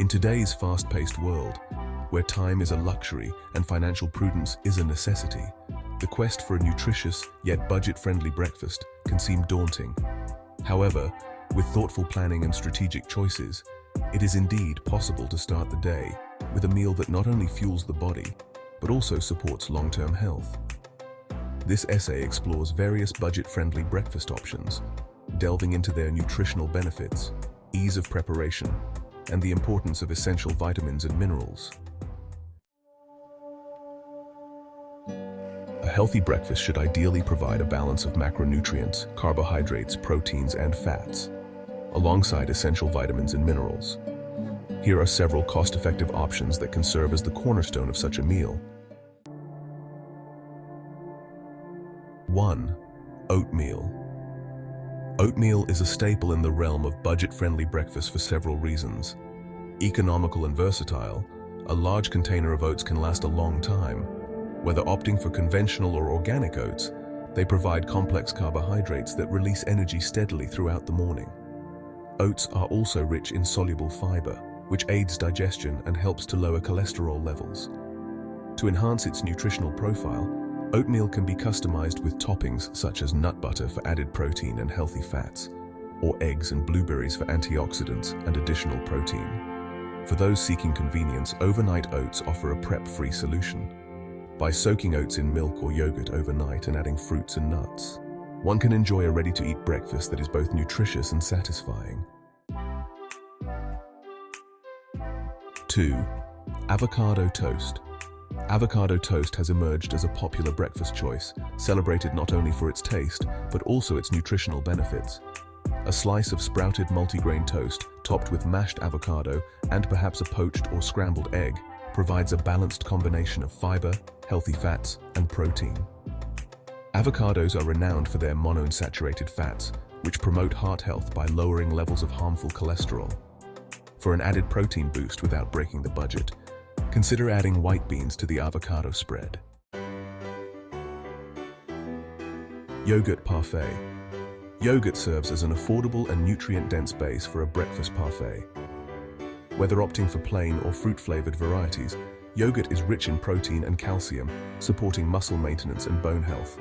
In today's fast-paced world, where time is a luxury and financial prudence is a necessity, the quest for a nutritious yet budget-friendly breakfast can seem daunting. However, with thoughtful planning and strategic choices, it is indeed possible to start the day with a meal that not only fuels the body, but also supports long-term health. This essay explores various budget-friendly breakfast options, delving into their nutritional benefits, ease of preparation, and the importance of essential vitamins and minerals. A healthy breakfast should ideally provide a balance of macronutrients, carbohydrates, proteins, and fats, alongside essential vitamins and minerals. Here are several cost-effective options that can serve as the cornerstone of such a meal. 1. Oatmeal. Oatmeal is a staple in the realm of budget-friendly breakfast for several reasons. Economical and versatile, a large container of oats can last a long time. Whether opting for conventional or organic oats, they provide complex carbohydrates that release energy steadily throughout the morning. Oats are also rich in soluble fiber, which aids digestion and helps to lower cholesterol levels. To enhance its nutritional profile, oatmeal can be customized with toppings such as nut butter for added protein and healthy fats, or eggs and blueberries for antioxidants and additional protein. For those seeking convenience, overnight oats offer a prep-free solution. By soaking oats in milk or yogurt overnight and adding fruits and nuts, one can enjoy a ready-to-eat breakfast that is both nutritious and satisfying. 2. Avocado toast. Avocado toast has emerged as a popular breakfast choice, celebrated not only for its taste, but also its nutritional benefits. A slice of sprouted multigrain toast, topped with mashed avocado and perhaps a poached or scrambled egg, provides a balanced combination of fiber, healthy fats, and protein. Avocados are renowned for their monounsaturated fats, which promote heart health by lowering levels of harmful cholesterol. For an added protein boost without breaking the budget, consider adding white beans to the avocado spread. Yogurt parfait. Yogurt serves as an affordable and nutrient-dense base for a breakfast parfait. Whether opting for plain or fruit-flavored varieties, yogurt is rich in protein and calcium, supporting muscle maintenance and bone health.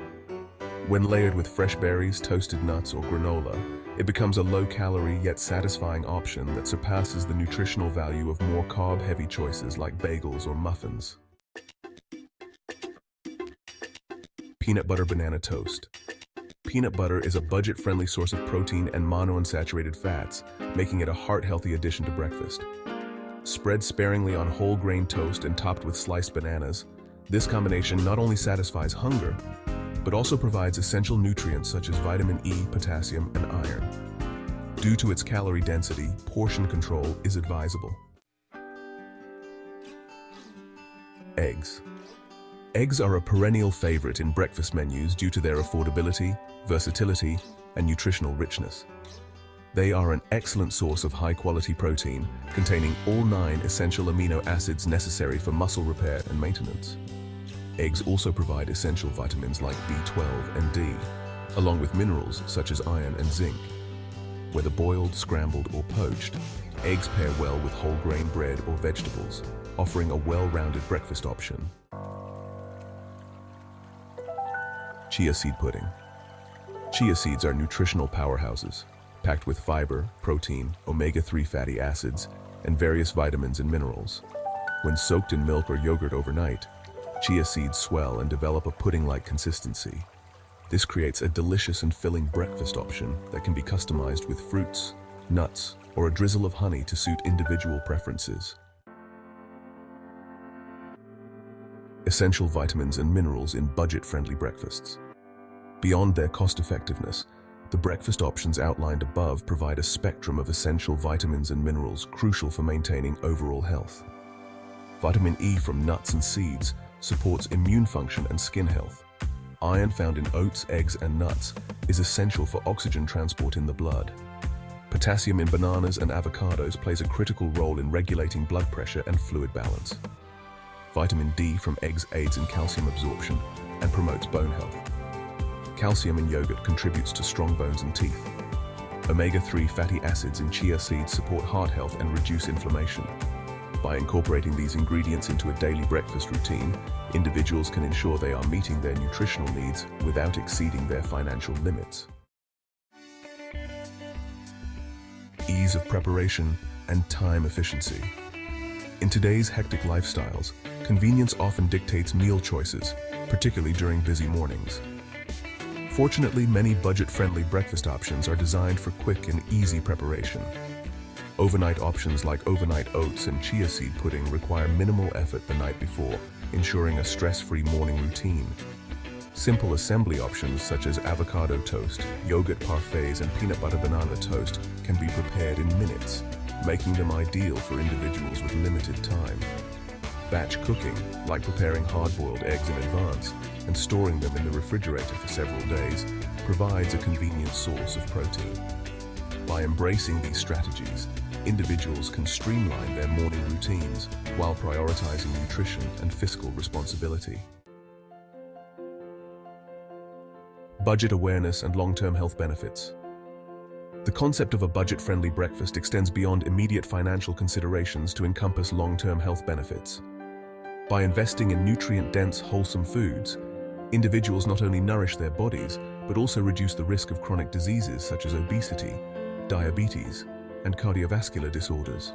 When layered with fresh berries, toasted nuts, or granola, it becomes a low-calorie yet satisfying option that surpasses the nutritional value of more carb-heavy choices like bagels or muffins. Peanut butter banana toast. Peanut butter is a budget-friendly source of protein and monounsaturated fats, making it a heart-healthy addition to breakfast. Spread sparingly on whole grain toast and topped with sliced bananas, this combination not only satisfies hunger, but also provides essential nutrients such as vitamin E, potassium, and iron. Due to its calorie density, portion control is advisable. Eggs. Eggs are a perennial favorite in breakfast menus due to their affordability, versatility, and nutritional richness. They are an excellent source of high-quality protein, containing all 9 essential amino acids necessary for muscle repair and maintenance. Eggs also provide essential vitamins like B12 and D, along with minerals such as iron and zinc. Whether boiled, scrambled, or poached, eggs pair well with whole grain bread or vegetables, offering a well-rounded breakfast option. Chia seed pudding. Chia seeds are nutritional powerhouses, packed with fiber, protein, omega-3 fatty acids, and various vitamins and minerals. When soaked in milk or yogurt overnight, chia seeds swell and develop a pudding-like consistency. This creates a delicious and filling breakfast option that can be customized with fruits, nuts, or a drizzle of honey to suit individual preferences. Essential vitamins and minerals in budget-friendly breakfasts. Beyond their cost-effectiveness, the breakfast options outlined above provide a spectrum of essential vitamins and minerals crucial for maintaining overall health. Vitamin E from nuts and seeds supports immune function and skin health. Iron found in oats, eggs, and nuts is essential for oxygen transport in the blood. Potassium in bananas and avocados plays a critical role in regulating blood pressure and fluid balance. Vitamin D from eggs aids in calcium absorption and promotes bone health. Calcium in yogurt contributes to strong bones and teeth. Omega-3 fatty acids in chia seeds support heart health and reduce inflammation. By incorporating these ingredients into a daily breakfast routine, individuals can ensure they are meeting their nutritional needs without exceeding their financial limits. Ease of preparation and time efficiency. In today's hectic lifestyles, convenience often dictates meal choices, particularly during busy mornings. Fortunately, many budget-friendly breakfast options are designed for quick and easy preparation. Overnight options like overnight oats and chia seed pudding require minimal effort the night before, ensuring a stress-free morning routine. Simple assembly options such as avocado toast, yogurt parfaits, and peanut butter banana toast can be prepared in minutes, making them ideal for individuals with limited time. Batch cooking, like preparing hard-boiled eggs in advance and storing them in the refrigerator for several days, provides a convenient source of protein. By embracing these strategies, individuals can streamline their morning routines while prioritizing nutrition and fiscal responsibility. Budget awareness and long-term health benefits. The concept of a budget-friendly breakfast extends beyond immediate financial considerations to encompass long-term health benefits. By investing in nutrient-dense, wholesome foods, individuals not only nourish their bodies, but also reduce the risk of chronic diseases such as obesity, diabetes, and cardiovascular disorders.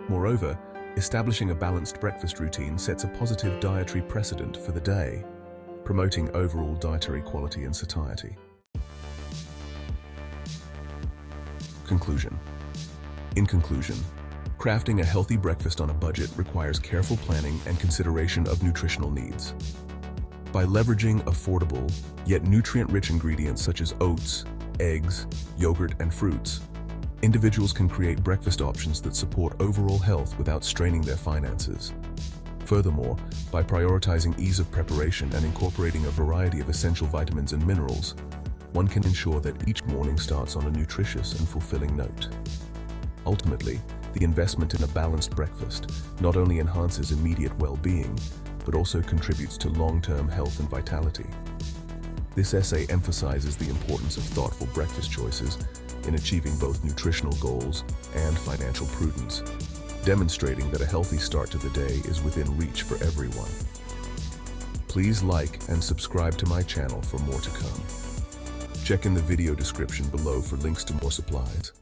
Moreover, establishing a balanced breakfast routine sets a positive dietary precedent for the day, promoting overall dietary quality and satiety. Conclusion. In conclusion, crafting a healthy breakfast on a budget requires careful planning and consideration of nutritional needs. By leveraging affordable, yet nutrient-rich ingredients such as oats, eggs, yogurt, and fruits, individuals can create breakfast options that support overall health without straining their finances. Furthermore, by prioritizing ease of preparation and incorporating a variety of essential vitamins and minerals, one can ensure that each morning starts on a nutritious and fulfilling note. Ultimately, the investment in a balanced breakfast not only enhances immediate well-being, but also contributes to long-term health and vitality. This essay emphasizes the importance of thoughtful breakfast choices in achieving both nutritional goals and financial prudence, demonstrating that a healthy start to the day is within reach for everyone. Please like and subscribe to my channel for more to come. Check in the video description below for links to more supplies.